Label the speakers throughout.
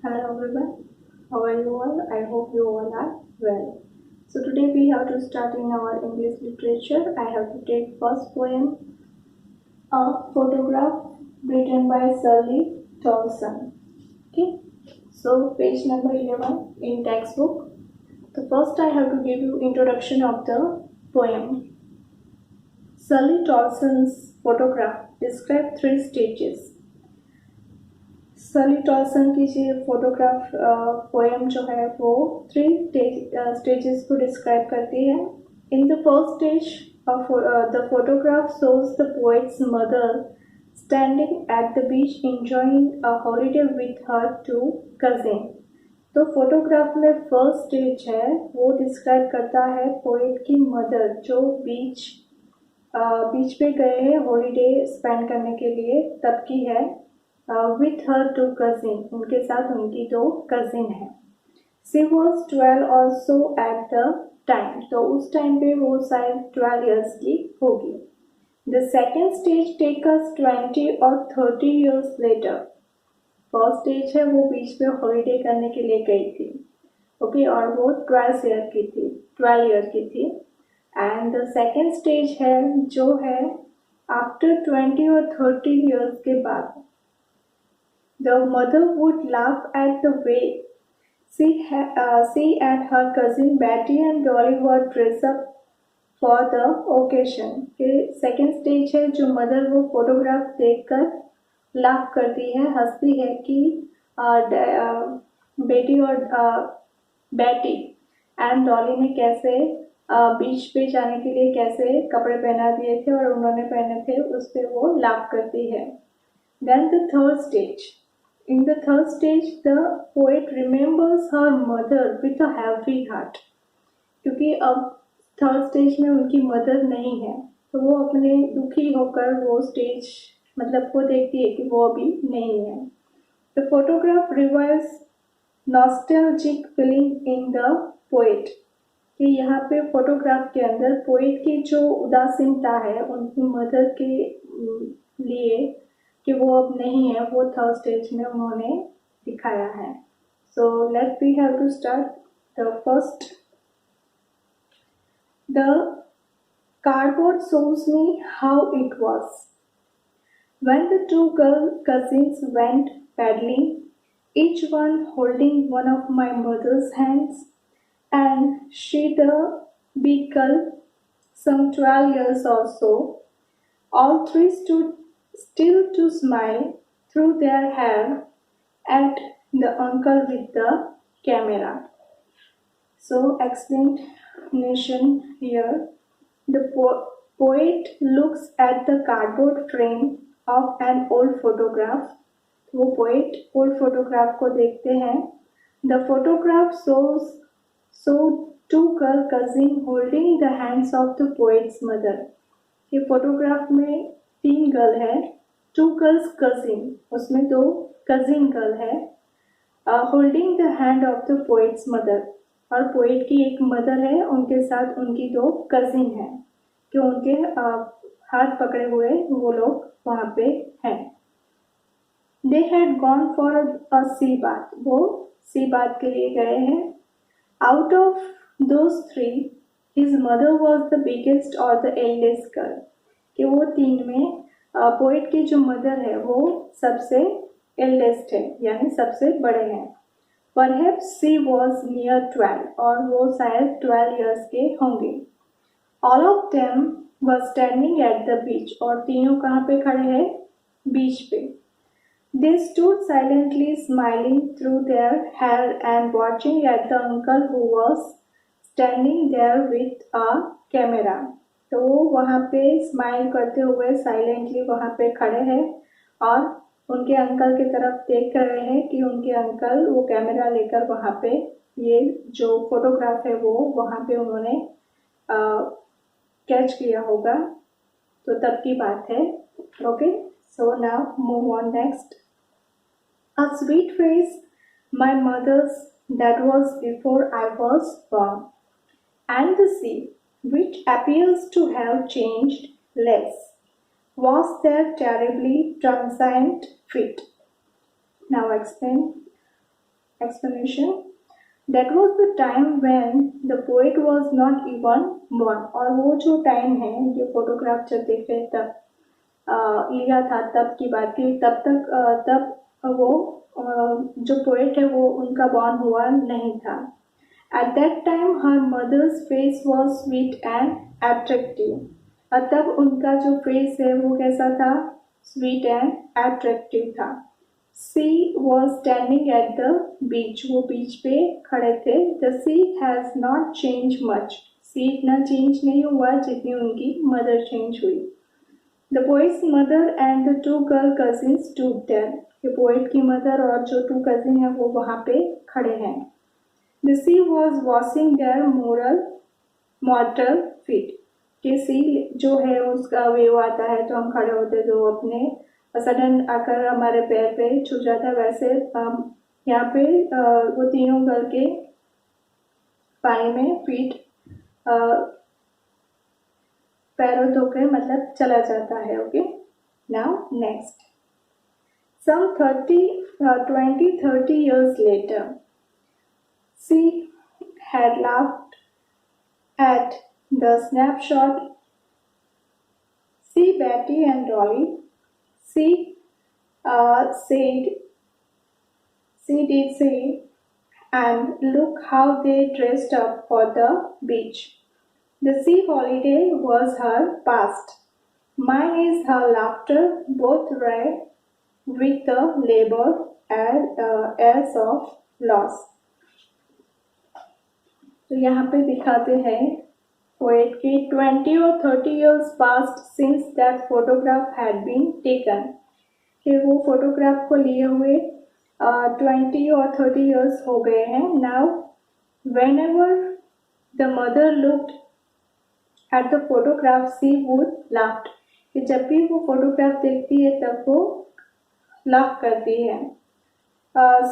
Speaker 1: Hello everyone, how are you all? I hope you all are well. So today we have to start in our English literature. I have to take first poem, a photograph written by Shirley Tolson. Okay, so page number 11 in textbook. So first I have to give you introduction of the poem. Shirley Tolson's photograph describe three stages. सली Toulson की जो photograph poem जो है वो three stages को describe करती है. In the first stage the photograph shows the poet's mother standing at the beach enjoying a holiday with her two cousin. तो फोटोग्राफ में फर्स्ट स्टेज है वो डिस्क्राइब करता है पोएट की मदर जो बीच पे गए हैं हॉलिडे स्पेंड करने के लिए तब की है. विथ हर टू कजिन, उनके साथ उनकी दो कजिन है. She was 12 also at the time, तो उस टाइम पे वो शायद 12 ईयर्स की होगी. The second stage take us 20 और 30 ईयर्स लेटर. फर्स्ट स्टेज है वो बीच पे हॉलीडे करने के लिए गई थी. ओके, और वो 12 ईयर की थी. एंड द सेकेंड स्टेज है जो है आफ्टर 20 और 30 ईयर्स के बाद. The mother would laugh at the way she and her cousin Betty and Dolly were dressed up for the occasion. के सेकेंड स्टेज है जो मदर वो फोटोग्राफ देखकर लाफ करती है, हंसती है कि बेटी और बेटी एंड डॉली ने कैसे बीच पे जाने के लिए कैसे कपड़े पहना दिए थे और उन्होंने पहने थे, उस पर वो लाफ करती है. Then the third stage. In the third stage, the poet remembers her mother with a heavy heart. क्योंकि अब थर्ड स्टेज में उनकी मदर नहीं है तो वो अपने दुखी होकर वो स्टेज मतलब वो देखती है कि वो अभी नहीं है. The photograph revives nostalgic feeling in the poet. कि यहाँ पे फोटोग्राफ के अंदर पोएट की जो उदासीनता है उनकी मदर के लिए कि वो अब नहीं है वो थर्ड स्टेज में उन्होंने दिखाया है. So let we have to start the first. The cardboard shows me how it was when the two girl cousins went paddling, each one holding one of my mother's hands, and she the big girl, some 12 years or so. All three stood still to smile through their hair at the uncle with the camera. So explanation here. The poet looks at the cardboard frame of an old photograph. वो poet old photograph को देखते हैं. The photograph shows two girl cousin holding the hands of the poet's mother. ये photograph में 3 girl है, 2 girls cousin, उसमें 2 cousin girl है, holding the hand of the poet's mother, और पोएट की एक मदर है उनके साथ उनकी 2 कजिन है कि उनके हाथ पकड़े हुए वो लोग वहाँ पे हैं. They had gone for a sea bath, वो सी बाथ के लिए गए हैं. Out of those 3 his mother was the biggest और द एल्डेस्ट गर्ल. कि वो 3 में पोएट की जो मदर है वो सबसे एल्डेस्ट है यानी सबसे बड़े हैं. परहैप्स सी वॉज नियर 12, और वो शायद 12 ईयर्स के होंगे. All of them were standing at the beach, और तीनों कहाँ पे खड़े हैं? बीच पे. They stood silently smiling through their hair and watching at the uncle who was standing there with a camera. तो वो वहाँ पे स्माइल करते हुए साइलेंटली वहाँ पे खड़े हैं और उनके अंकल की तरफ देख रहे हैं कि उनके अंकल वो कैमरा लेकर वहाँ पे ये जो फोटोग्राफ है वो वहाँ पे उन्होंने कैच किया होगा. तो तब की बात है. Okay, so now move on next. A sweet face my mother's that was before I was born, and the sea, which appears to have changed less, was their terribly transient fit. Now explain. explanation. That was the time when the poet was not even born. और वो जो time है, जो photograph जब देख रहे तब लिया था, तब की बात की, तब वो जो पोएट है वो उनका बॉर्न हुआ नहीं था. At that time her mother's face was sweet and attractive. तब उनका जो फेस है वो कैसा था? स्वीट एंड अट्रैक्टिव था. She was standing at the beach. वो बीच पे खड़े थे. The sea has not changed much. sea इतना चेंज नहीं हुआ जितनी उनकी मदर चेंज हुई. The poet's mother and the two girl cousins stood there. ये पोएट की मदर और जो टू कजिन है वो वहाँ पे खड़े हैं. The sea was washing their mortal feet. कि सी जो है उसका वेव आता है तो हम खड़े होते तो अपने सडन आकर हमारे पैर पे छू जाता है, वैसे यहाँ पे वो तीनों गर्ल के पानी में फीट पैरों धो के मतलब चला जाता है. Okay, now next. Some 20-30 years later, she had laughed at the snapshot. See Betty and Dolly. She did say, and look how they dressed up for the beach. The sea holiday was her past. Mine is her laughter, both red with the labor airs of loss. तो यहाँ पे दिखाते हैं poet के 20 or 30 years passed since that photograph had been taken. कि वो photograph को लिए हुए 20 or 30 years हो गए हैं. Now whenever the mother looked at the photograph she would laugh. कि जब भी वो फोटोग्राफ देखती है तब वो लाफ करती है.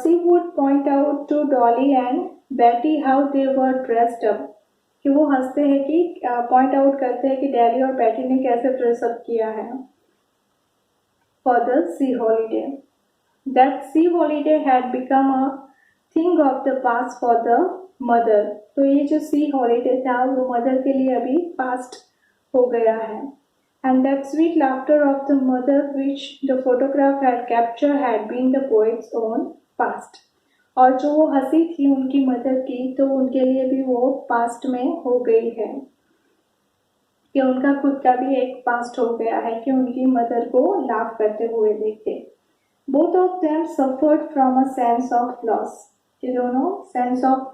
Speaker 1: She would point out to Dolly and Betty how they were dressed up. कि वो हंसते हैं कि पॉइंट आउट करते हैं कि डैडी और बेटी ने कैसे ड्रेसअप किया है for the sea holiday. That sea holiday had become a thing of the past for the mother. तो ये जो sea holiday था वो मदर के लिए अभी पास्ट हो गया है. And that sweet laughter of the mother which the photograph had captured had been the poet's own past. और जो वो हंसी थी उनकी मदर की तो उनके लिए भी वो पास्ट में हो गई है, कि उनका खुद का भी एक पास्ट हो गया है कि उनकी मदर को लाफ करते हुए देखे. Both of them suffered from a sense of loss. ये दोनों सेंस ऑफ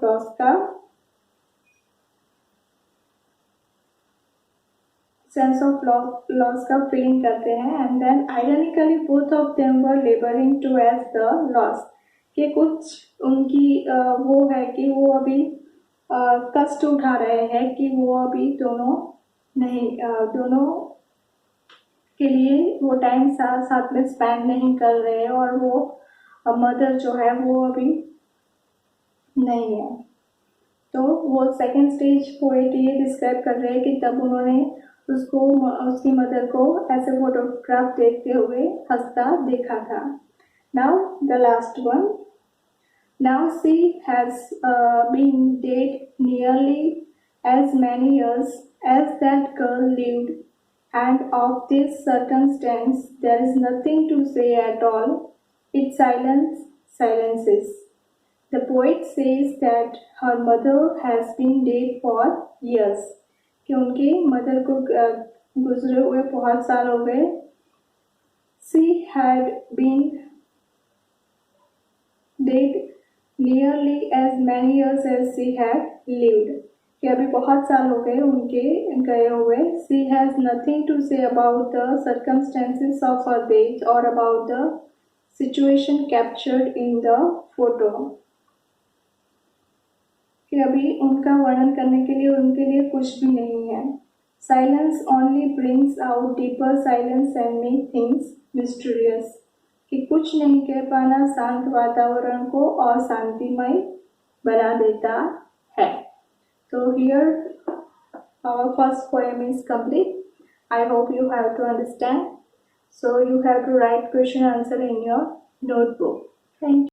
Speaker 1: लॉस का फीलिंग करते हैं. And then ironically both of them were labouring to age the loss. कि कुछ उनकी वो है कि वो अभी कष्ट उठा रहे हैं कि वो अभी दोनों के लिए वो टाइम साथ में स्पेंड नहीं कर रहे हैं और वो मदर जो है वो अभी नहीं है. तो वो सेकेंड स्टेज पोएट ये डिस्क्राइब कर रहे हैं कि तब उन्होंने उसकी मदर को ऐसे फोटोग्राफ देखते हुए हंसता देखा था. Now the last one. Now she has been dead nearly as many years as that girl lived, and of this circumstance there is nothing to say at all. It silences. The poet says that her mother has been dead for years. कि उनकी mother को गुजरे हुए बहुत साल हो गए. She had been dead nearly as many years as she had lived. कि अभी बहुत साल हो गए उनके गए हुए. She has nothing to say about the circumstances of her death or about the situation captured in the photo. कि अभी उनका वर्णन करने के लिए उनके लिए कुछ भी नहीं है. Silence only brings out deeper silence and make things mysterious. कि कुछ नहीं कह पाना शांत वातावरण को और शांतिमय बना देता है. तो here our first poem is complete. I hope you have to understand. So you have to write question answer in your notebook. Thank you.